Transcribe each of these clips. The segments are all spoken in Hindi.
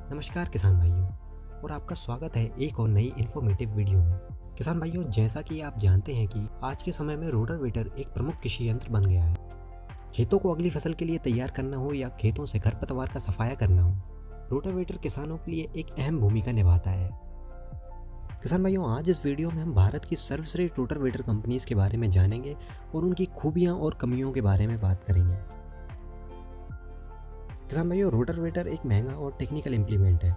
नमस्कार किसान भाइयों, और आपका स्वागत है एक और नई इन्फॉर्मेटिव वीडियो में। किसान भाइयों, जैसा कि आप जानते हैं कि आज के समय में रोटावेटर एक प्रमुख कृषि यंत्र बन गया है। खेतों को अगली फसल के लिए तैयार करना हो या खेतों से खरपतवार का सफाया करना हो, रोटावेटर किसानों के लिए एक अहम भूमिका निभाता है। किसान भाइयों, आज इस वीडियो में हम भारत की सर्वश्रेष्ठ रोटावेटर कंपनीज के बारे में जानेंगे और उनकी खूबियां और कमियों के बारे में बात करेंगे। किसान भाइयों, रोटावेटर एक महंगा और टेक्निकल इम्प्लीमेंट है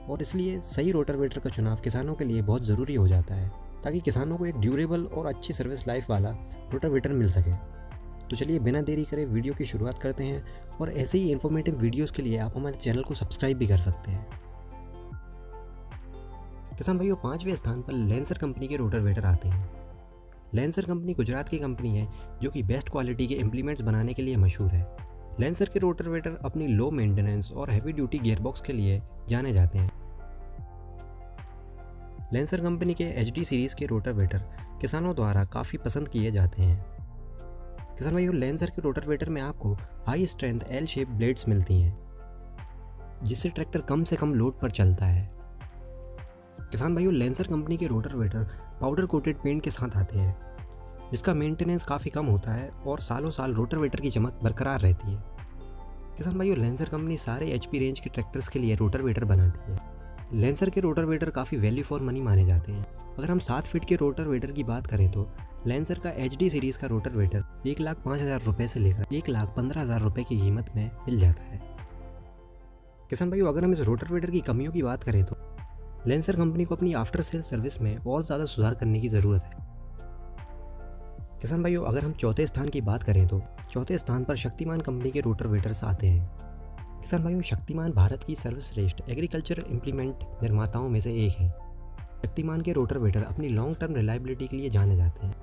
और इसलिए सही रोटावेटर का चुनाव किसानों के लिए बहुत ज़रूरी हो जाता है ताकि किसानों को एक ड्यूरेबल और अच्छी सर्विस लाइफ वाला रोटावेटर मिल सके। तो चलिए बिना देरी करे वीडियो की शुरुआत करते हैं, और ऐसे ही इन्फॉर्मेटिव वीडियोस के लिए आप हमारे चैनल को सब्सक्राइब भी कर सकते हैं। किसान भाइयों, 5वें स्थान पर लैंसर कंपनी के रोटावेटर आते हैं। लैंसर कंपनी गुजरात की कंपनी है जो कि बेस्ट क्वालिटी के इम्प्लीमेंट्स बनाने के लिए मशहूर है। लैंसर के रोटावेटर अपनी लो मेंटेनेंस और हैवी ड्यूटी गियरबॉक्स के लिए जाने जाते हैं। लैंसर कंपनी के HD सीरीज के रोटावेटर किसानों द्वारा काफ़ी पसंद किए जाते हैं। किसान भाइयों, लैंसर के रोटावेटर में आपको high strength L shape blades मिलती हैं जिससे ट्रैक्टर कम से कम लोड पर चलता है। किसान भाइयों, लैंसर कंपनी के रोटावेटर पाउडर कोटेड पेंट के साथ आते हैं जिसका मेंटेनेंस काफ़ी कम होता है और सालों साल रोटावेटर की चमक बरकरार रहती है। किसान भाइयों, लैंसर कंपनी सारे HP रेंज के ट्रैक्टर्स के लिए रोटावेटर बनाती है। लैंसर के रोटावेटर काफ़ी वैल्यू फॉर मनी माने जाते हैं। अगर हम 7 फीट के रोटावेटर की बात करें तो लैंसर का HD सीरीज़ का रोटावेटर 1,05,000 रुपये से लेकर 1,15,000 रुपये की कीमत में मिल जाता है। किसान भाइयों, अगर हम इस रोटावेटर की कमियों की बात करें तो लैंसर कंपनी को अपनी आफ्टर सेल सर्विस में और ज़्यादा सुधार करने की ज़रूरत है। किसान भाइयों, अगर हम चौथे स्थान की बात करें तो चौथे स्थान पर शक्तिमान कंपनी के रोटावेटर्स आते हैं। किसान भाइयों, शक्तिमान भारत की सर्वश्रेष्ठ एग्रीकल्चर इम्प्लीमेंट निर्माताओं में से एक है। शक्तिमान के रोटावेटर अपनी लॉन्ग टर्म रिलायबिलिटी के लिए जाने जाते हैं।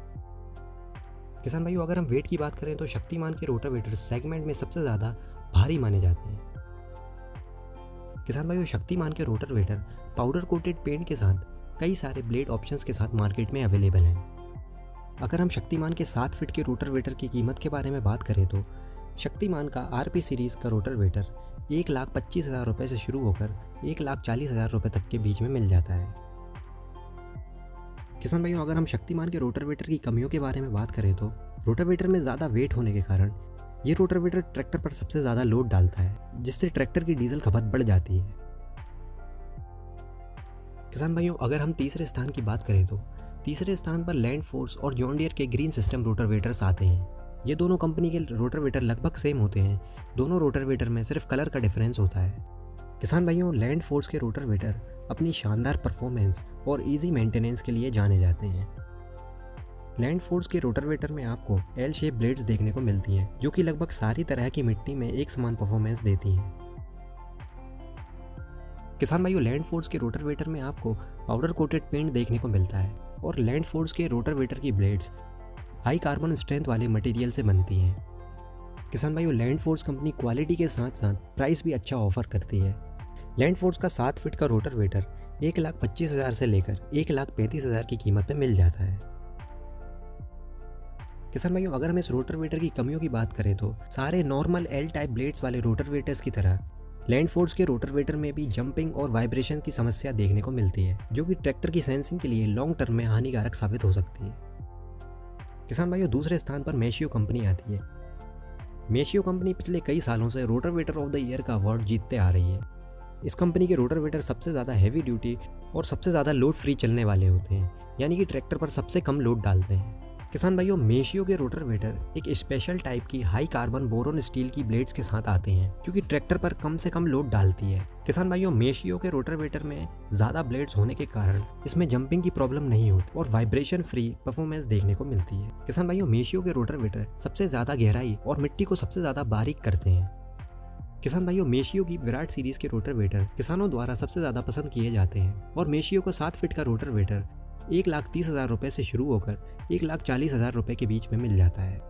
किसान भाइयों, अगर हम वेट की बात करें तो शक्तिमान के रोटावेटर सेगमेंट में सबसे ज़्यादा भारी माने जाते हैं। किसान भाइयों, शक्तिमान के रोटावेटर पाउडर कोटेड पेंट के साथ कई सारे ब्लेड ऑप्शंस के साथ मार्केट में अवेलेबल हैं। अगर हम शक्तिमान के 7 फीट के रोटावेटर की कीमत के बारे में बात करें तो शक्तिमान का RP सीरीज़ का रोटावेटर 1,25,000 रुपये से शुरू होकर 1,40,000 रुपये तक के बीच में मिल जाता है। किसान भाइयों, अगर हम शक्तिमान के रोटावेटर की कमियों के बारे में बात करें तो रोटावेटर में ज़्यादा वेट होने के कारण ये रोटावेटर ट्रैक्टर पर सबसे ज़्यादा लोड डालता है जिससे ट्रैक्टर की डीजल खपत बढ़ जाती है। किसान भाइयों, अगर हम तीसरे स्थान की बात करें तो तीसरे स्थान पर लैंड फोर्स और जॉन डियर के ग्रीन सिस्टम रोटावेटर्स आते हैं। ये दोनों कंपनी के रोटावेटर लगभग सेम होते हैं। दोनों रोटावेटर में सिर्फ कलर का डिफरेंस होता है। किसान भाइयों, लैंड फोर्स के रोटावेटर अपनी शानदार परफॉर्मेंस और इजी मेंटेनेंस के लिए जाने जाते हैं। लैंड फोर्स के रोटावेटर में आपको L शेप ब्लेड्स देखने को मिलती हैं जो कि लगभग सारी तरह की मिट्टी में एक समान परफॉर्मेंस देती हैं। किसान भाइयों, लैंड फोर्स के रोटावेटर में आपको पाउडर कोटेड पेंट देखने को मिलता है और लैंड फोर्स के रोटावेटर की ब्लेड्स हाई कार्बन स्ट्रेंथ वाले मटेरियल से बनती हैं। किसान भाइयों, लैंड फोर्स कंपनी क्वालिटी के साथ साथ प्राइस भी अच्छा ऑफर करती है। लैंड फोर्स का 7 फीट का रोटावेटर 1,25,000 से लेकर 1,35,000 की कीमत में मिल जाता है। किसान भाइयों, अगर हम इस रोटावेटर की कमियों की बात करें तो सारे नॉर्मल L टाइप ब्लेड्स वाले रोटावेटर्स की तरह लैंड फोर्स के रोटावेटर में भी जंपिंग और वाइब्रेशन की समस्या देखने को मिलती है जो कि ट्रैक्टर की सेंसिंग के लिए लॉन्ग टर्म में हानिकारक साबित हो सकती है। किसान भाइयों, दूसरे स्थान पर मेशियो कंपनी आती है। मेशियो कंपनी पिछले कई सालों से रोटावेटर ऑफ द ईयर का अवार्ड जीतते आ रही है। इस कंपनी के रोटावेटर सबसे ज़्यादा हैवी ड्यूटी और सबसे ज़्यादा लोड फ्री चलने वाले होते हैं, यानी कि ट्रैक्टर पर सबसे कम लोड डालते हैं। किसान भाइयों, मेशियो के रोटावेटर एक स्पेशल टाइप की हाई कार्बन बोरोन स्टील की ब्लेड्स के साथ आते हैं क्योंकि ट्रैक्टर पर कम से कम लोड डालती है। किसान भाइयों, मेशियो के रोटावेटर में ज़्यादा ब्लेड्स होने के कारण इसमें जंपिंग की प्रॉब्लम नहीं होती और वाइब्रेशन फ्री परफॉर्मेंस देखने को मिलती है। किसान भाइयों, मेशियो के रोटावेटर सबसे ज़्यादा गहराई और मिट्टी को सबसे ज़्यादा बारीक करते हैं। किसान भाइयों, मेशियो की विराट सीरीज के रोटावेटर किसानों द्वारा सबसे ज़्यादा पसंद किए जाते हैं और मेशियो का 7 फीट का रोटावेटर 1,30,000 रुपये से शुरू होकर 1,40,000 रुपये के बीच में मिल जाता है।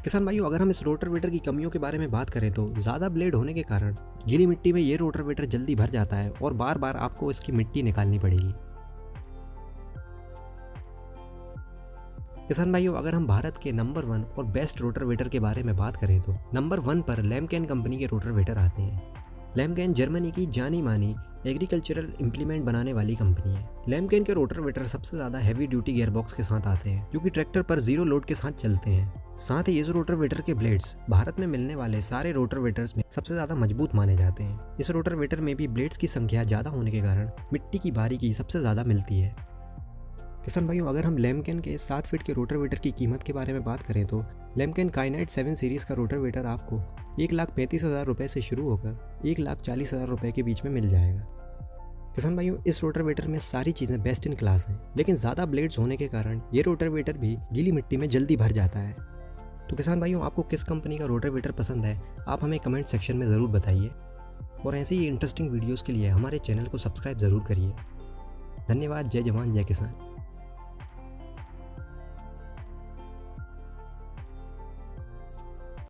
किसान भाइयों, अगर हम इस रोटावेटर की कमियों के बारे में बात करें तो ज़्यादा ब्लेड होने के कारण गीली मिट्टी में ये रोटावेटर जल्दी भर जाता है और बार बार आपको इसकी मिट्टी निकालनी पड़ेगी। किसान भाइयों, अगर हम भारत के नंबर 1 और बेस्ट रोटावेटर के बारे में बात करें तो नंबर 1 पर लैमकेन कंपनी के रोटावेटर आते हैं। लैमकेन जर्मनी की जानी मानी एग्रीकल्चरल इम्प्लीमेंट बनाने वाली कंपनी है। लैमकेन के रोटावेटर सबसे ज़्यादा हैवी ड्यूटी गियरबॉक्स के साथ आते हैं, जो कि ट्रैक्टर पर जीरो लोड के साथ चलते हैं। साथ ही इस रोटावेटर के ब्लेड्स भारत में मिलने वाले सारे रोटावेटर्स में सबसे ज़्यादा मजबूत माने जाते हैं। इस रोटावेटर में भी ब्लेड्स की संख्या ज़्यादा होने के कारण मिट्टी की बारीकी सबसे ज़्यादा मिलती है। किसान भाइयों, अगर हम लैमकेन के 7 फीट के रोटावेटर की कीमत के बारे में बात करें तो लैमकेन काइनाइट 7 सीरीज़ का रोटावेटर आपको 1,35,000 रुपये से शुरू होकर 1,40,000 रुपये के बीच में मिल जाएगा। किसान भाइयों, इस रोटावेटर में सारी चीज़ें बेस्ट इन क्लास हैं, लेकिन ज़्यादा ब्लेड्स होने के कारण ये रोटावेटर भी गीली मिट्टी में जल्दी भर जाता है। तो किसान भाइयों, आपको किस कंपनी का रोटावेटर पसंद है, आप हमें कमेंट सेक्शन में ज़रूर बताइए। और ऐसे ही इंटरेस्टिंग वीडियोज़ के लिए हमारे चैनल को सब्सक्राइब ज़रूर करिए। धन्यवाद। जय जवान जय किसान।